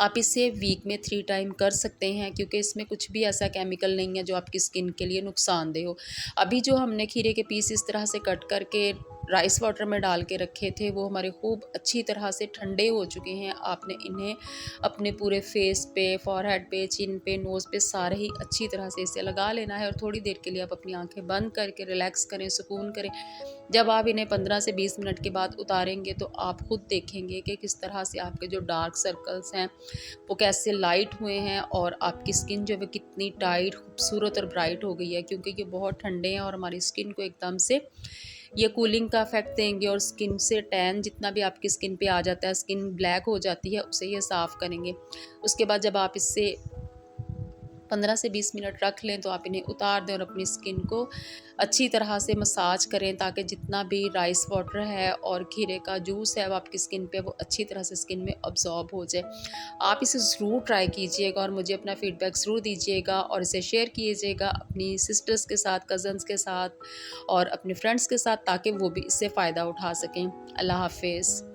आप इसे वीक में 3 टाइम कर सकते हैं, क्योंकि इसमें कुछ भी ऐसा केमिकल नहीं है जो आपकी स्किन के लिए नुकसानदेह हो। अभी जो हमने खीरे के पीस इस तरह से कट करके राइस वाटर में डाल के रखे थे, वो हमारे खूब अच्छी तरह से ठंडे हो चुके हैं। आपने इन्हें अपने पूरे फेस पे, फॉरहेड पे, चिन पे, नोज़ पे सारे ही अच्छी तरह से इसे लगा लेना है और थोड़ी देर के लिए आप अपनी आंखें बंद करके रिलैक्स करें, सुकून करें। जब आप इन्हें 15 से 20 मिनट के बाद उतारेंगे तो आप खुद देखेंगे कि किस तरह से आपके जो डार्क सर्कल्स हैं वो कैसे लाइट हुए हैं और आपकी स्किन जो है कितनी टाइट, खूबसूरत और ब्राइट हो गई है, क्योंकि ये बहुत ठंडे हैं और हमारी स्किन को एकदम से ये कूलिंग का इफेक्ट देंगे और स्किन से टैन जितना भी आपकी स्किन पे आ जाता है, स्किन ब्लैक हो जाती है, उसे ये साफ़ करेंगे। उसके बाद जब आप इससे 15 से 20 मिनट रख लें तो आप इन्हें उतार दें और अपनी स्किन को अच्छी तरह से मसाज करें, ताकि जितना भी राइस वाटर है और खीरे का जूस है वो आपकी स्किन पे वो अच्छी तरह से स्किन में अब्जॉर्ब हो जाए। आप इसे ज़रूर ट्राई कीजिएगा और मुझे अपना फ़ीडबैक ज़रूर दीजिएगा और इसे शेयर कीजिएगा अपनी सिस्टर्स के साथ, कज़न्स के साथ और अपने फ्रेंड्स के साथ, ताकि वो भी इससे फ़ायदा उठा सकें। अल्लाह हाफ़िज़।